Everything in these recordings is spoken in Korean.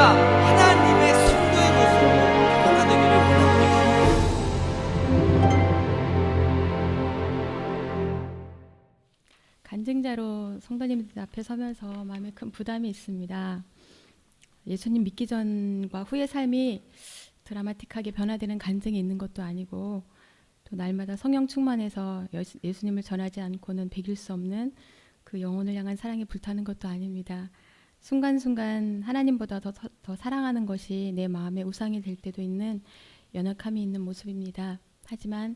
우리가 하나님의 성도의 모습으로 변화되기를 원합니다. 간증자로 성도님들 앞에 서면서 마음에 큰 부담이 있습니다. 예수님 믿기 전과 후의 삶이 드라마틱하게 변화되는 간증이 있는 것도 아니고, 또 날마다 성령 충만해서 예수님을 전하지 않고는 배길 수 없는 그 영혼을 향한 사랑이 불타는 것도 아닙니다. 순간순간 하나님보다 더 사랑하는 것이 내 마음의 우상이 될 때도 있는 연약함이 있는 모습입니다. 하지만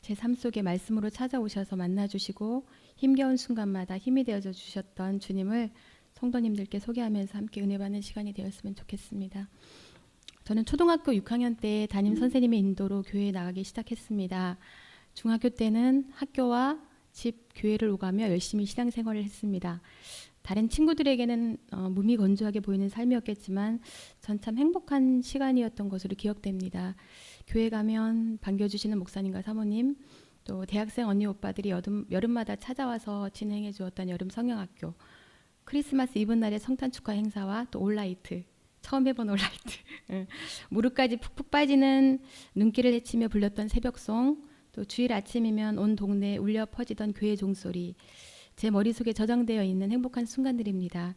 제 삶 속에 말씀으로 찾아오셔서 만나주시고 힘겨운 순간마다 힘이 되어져 주셨던 주님을 성도님들께 소개하면서 함께 은혜 받는 시간이 되었으면 좋겠습니다. 저는 초등학교 6학년 때 담임 선생님의 인도로 교회에 나가기 시작했습니다. 중학교 때는 학교와 집, 교회를 오가며 열심히 신앙생활을 했습니다. 다른 친구들에게는 무미건조하게 보이는 삶이었겠지만 전 참 행복한 시간이었던 것으로 기억됩니다. 교회 가면 반겨주시는 목사님과 사모님, 또 대학생 언니 오빠들이 여름마다 찾아와서 진행해 주었던 여름 성경학교, 크리스마스 이브날의 성탄 축하 행사와 또 올라이트, 처음 해본 올라이트, 무릎까지 푹푹 빠지는 눈길을 헤치며 불렀던 새벽송, 또 주일 아침이면 온 동네에 울려 퍼지던 교회 종소리, 제 머릿속에 저장되어 있는 행복한 순간들입니다.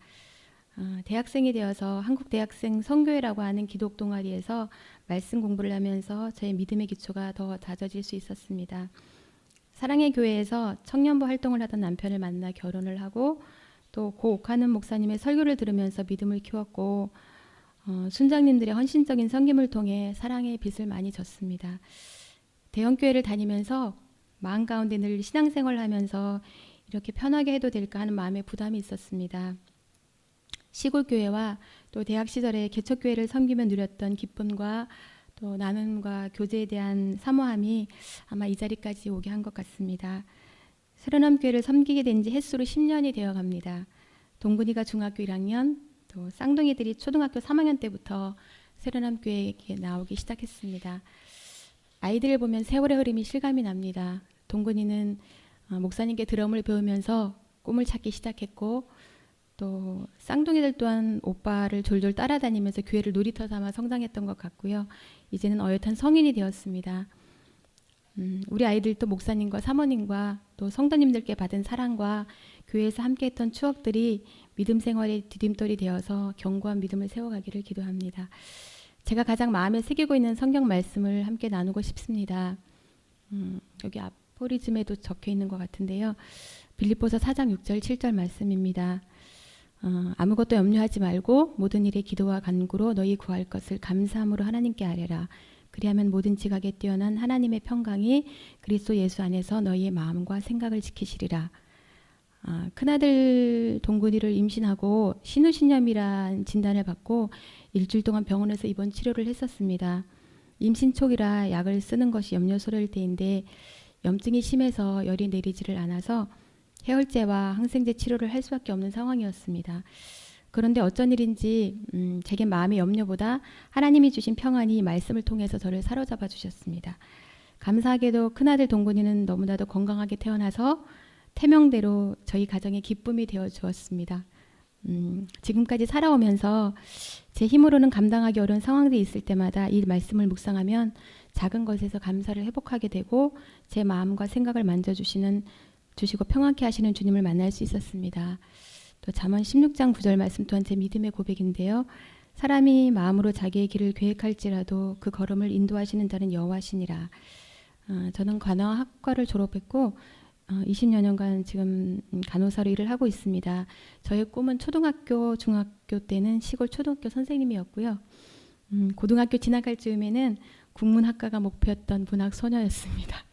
대학생이 되어서 한국대학생 선교회라고 하는 기독 동아리에서 말씀 공부를 하면서 저의 믿음의 기초가 더 다져질 수 있었습니다. 사랑의 교회에서 청년부 활동을 하던 남편을 만나 결혼을 하고, 또 고 옥하는 목사님의 설교를 들으면서 믿음을 키웠고, 순장님들의 헌신적인 섬김을 통해 사랑의 빛을 많이 졌습니다. 대형교회를 다니면서 마음 가운데 늘 신앙생활을 하면서 이렇게 편하게 해도 될까 하는 마음의 부담이 있었습니다. 시골교회와 또 대학 시절에 개척교회를 섬기며 누렸던 기쁨과 또 나눔과 교제에 대한 사모함이 아마 이 자리까지 오게 한 것 같습니다. 새로남교회를 섬기게 된 지 햇수로 10년이 되어갑니다. 동근이가 중학교 1학년, 또 쌍둥이들이 초등학교 3학년 때부터 새로남교회에 나오기 시작했습니다. 아이들을 보면 세월의 흐름이 실감이 납니다. 동근이는 목사님께 드럼을 배우면서 꿈을 찾기 시작했고, 또 쌍둥이들 또한 오빠를 졸졸 따라다니면서 교회를 놀이터 삼아 성장했던 것 같고요. 이제는 어엿한 성인이 되었습니다. 우리 아이들도 목사님과 사모님과 또 성도님들께 받은 사랑과 교회에서 함께했던 추억들이 믿음 생활의 디딤돌이 되어서 견고한 믿음을 세워가기를 기도합니다. 제가 가장 마음에 새기고 있는 성경 말씀을 함께 나누고 싶습니다. 여기 아포리즘에도 적혀 있는 것 같은데요. 빌립보서 4장 6절 7절 말씀입니다. 아무것도 염려하지 말고 모든 일에 기도와 간구로 너희 구할 것을 감사함으로 하나님께 아뢰라. 그리하면 모든 지각에 뛰어난 하나님의 평강이 그리스도 예수 안에서 너희의 마음과 생각을 지키시리라. 큰아들 동근이를 임신하고 신우신염이란 진단을 받고 일주일 동안 병원에서 입원 치료를 했었습니다. 임신 초기라 약을 쓰는 것이 염려스러울 때인데 염증이 심해서 열이 내리지를 않아서 해열제와 항생제 치료를 할 수밖에 없는 상황이었습니다. 그런데 어쩐 일인지 제게 마음의 염려보다 하나님이 주신 평안이 말씀을 통해서 저를 사로잡아 주셨습니다. 감사하게도 큰아들 동근이는 너무나도 건강하게 태어나서 태명대로 저희 가정의 기쁨이 되어 주었습니다. 지금까지 살아오면서 제 힘으로는 감당하기 어려운 상황들이 있을 때마다 이 말씀을 묵상하면 작은 것에서 감사를 회복하게 되고 제 마음과 생각을 주시고 평안케 하시는 주님을 만날 수 있었습니다. 또 잠언 16장 9절 말씀 또한 제 믿음의 고백인데요. 사람이 마음으로 자기의 길을 계획할지라도 그 걸음을 인도하시는 자는 여호와시니라. 저는 간호학과를 졸업했고 20여 년간 지금 간호사로 일을 하고 있습니다. 저의 꿈은 초등학교, 중학교 때는 시골 초등학교 선생님이었고요. 고등학교 진학할 즈음에는 국문학과가 목표였던 문학 소녀였습니다.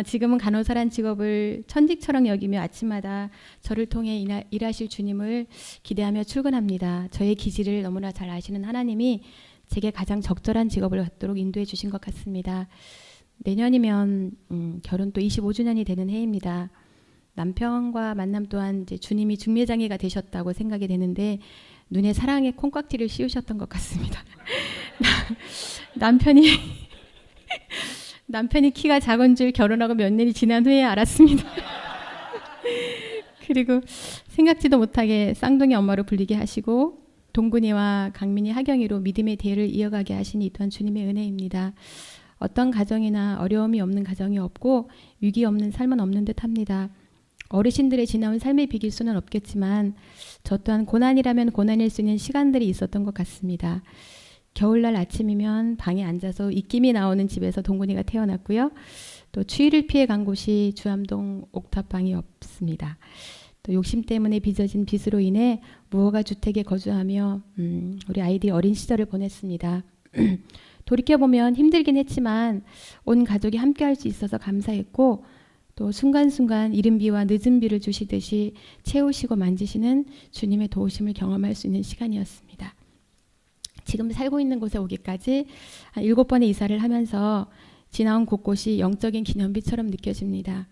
지금은 간호사란 직업을 천직처럼 여기며 아침마다 저를 통해 일하실 주님을 기대하며 출근합니다. 저의 기질을 너무나 잘 아시는 하나님이 제게 가장 적절한 직업을 갖도록 인도해 주신 것 같습니다. 내년이면 결혼 또 25주년이 되는 해입니다. 남편과 만남 또한 이제 주님이 중매장애가 되셨다고 생각이 되는데 눈에 사랑의 콩깍지를 씌우셨던 것 같습니다. 남편이 키가 작은 줄 결혼하고 몇 년이 지난 후에 알았습니다. 그리고 생각지도 못하게 쌍둥이 엄마로 불리게 하시고 동근이와 강민이, 하경이로 믿음의 대를 이어가게 하시니 이 또한 주님의 은혜입니다. 어떤 가정이나 어려움이 없는 가정이 없고 위기 없는 삶은 없는 듯합니다. 어르신들의 지나온 삶을 비길 수는 없겠지만 저 또한 고난이라면 고난일 수 있는 시간들이 있었던 것 같습니다. 겨울날 아침이면 방에 앉아서 입김이 나오는 집에서 동근이가 태어났고요. 또 추위를 피해 간 곳이 주암동 옥탑방이 없습니다. 또 욕심 때문에 빚어진 빚으로 인해 무허가 주택에 거주하며 우리 아이들이 어린 시절을 보냈습니다. 돌이켜보면 힘들긴 했지만 온 가족이 함께 할 수 있어서 감사했고 또 순간순간 이른 비와 늦은 비를 주시듯이 채우시고 만지시는 주님의 도우심을 경험할 수 있는 시간이었습니다. 지금 살고 있는 곳에 오기까지 한 7번의 이사를 하면서 지나온 곳곳이 영적인 기념비처럼 느껴집니다.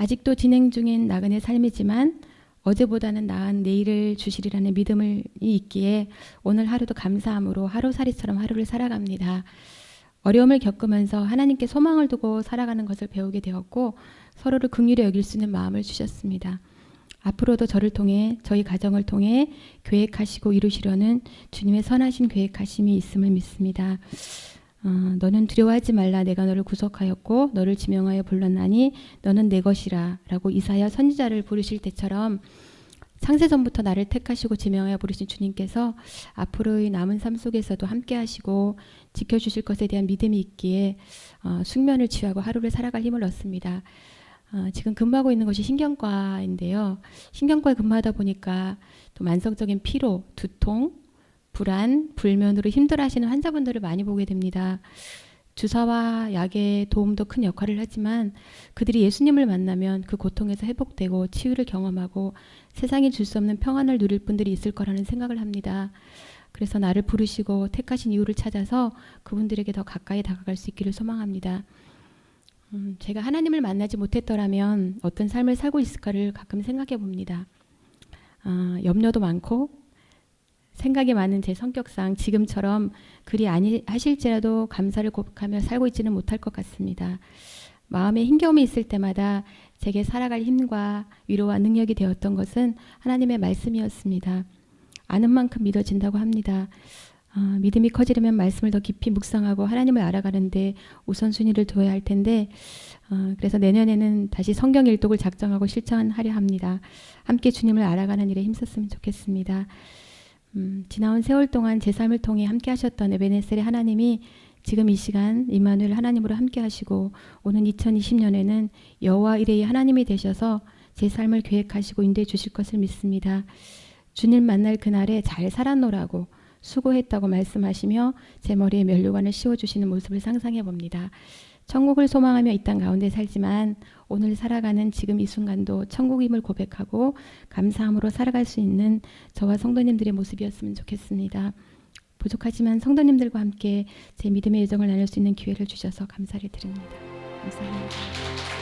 아직도 진행 중인 나그네 삶이지만 어제보다는 나은 내일을 주시리라는 믿음이 있기에 오늘 하루도 감사함으로 하루살이처럼 하루를 살아갑니다. 어려움을 겪으면서 하나님께 소망을 두고 살아가는 것을 배우게 되었고 서로를 긍휼히 여길 수 있는 마음을 주셨습니다. 앞으로도 저를 통해 저희 가정을 통해 계획하시고 이루시려는 주님의 선하신 계획하심이 있음을 믿습니다. 너는 두려워하지 말라. 내가 너를 구속하였고 너를 지명하여 불렀나니 너는 내 것이라 라고 이사야 선지자를 부르실 때처럼 창세전부터 나를 택하시고 지명하여 부르신 주님께서 앞으로의 남은 삶 속에서도 함께 하시고 지켜주실 것에 대한 믿음이 있기에 숙면을 취하고 하루를 살아갈 힘을 얻습니다. 지금 근무하고 있는 것이 신경과인데요. 신경과에 근무하다 보니까 또 만성적인 피로, 두통, 불안, 불면으로 힘들어하시는 환자분들을 많이 보게 됩니다. 주사와 약의 도움도 큰 역할을 하지만 그들이 예수님을 만나면 그 고통에서 회복되고 치유를 경험하고 세상이 줄 수 없는 평안을 누릴 분들이 있을 거라는 생각을 합니다. 그래서 나를 부르시고 택하신 이유를 찾아서 그분들에게 더 가까이 다가갈 수 있기를 소망합니다. 제가 하나님을 만나지 못했더라면 어떤 삶을 살고 있을까를 가끔 생각해 봅니다. 염려도 많고 생각이 많은 제 성격상 지금처럼 그리 아니하실지라도 감사를 고백하며 살고 있지는 못할 것 같습니다. 마음에 힘겨움이 있을 때마다 제게 살아갈 힘과 위로와 능력이 되었던 것은 하나님의 말씀이었습니다. 아는 만큼 믿어진다고 합니다. 믿음이 커지려면 말씀을 더 깊이 묵상하고 하나님을 알아가는데 우선순위를 둬야 할 텐데 그래서 내년에는 다시 성경 일독을 작정하고 실천하려 합니다. 함께 주님을 알아가는 일에 힘썼으면 좋겠습니다. 지나온 세월 동안 제 삶을 통해 함께 하셨던 에베네셀의 하나님이 지금 이 시간 임마누엘 하나님으로 함께 하시고 오는 2020년에는 여호와 이레의 하나님이 되셔서 제 삶을 계획하시고 인도해 주실 것을 믿습니다. 주님 만날 그날에 잘 살았노라고 수고했다고 말씀하시며 제 머리에 면류관을 씌워주시는 모습을 상상해 봅니다. 천국을 소망하며 이 땅 가운데 살지만 오늘 살아가는 지금 이 순간도 천국임을 고백하고 감사함으로 살아갈 수 있는 저와 성도님들의 모습이었으면 좋겠습니다. 부족하지만 성도님들과 함께 제 믿음의 여정을 나눌 수 있는 기회를 주셔서 감사를 드립니다. 감사합니다.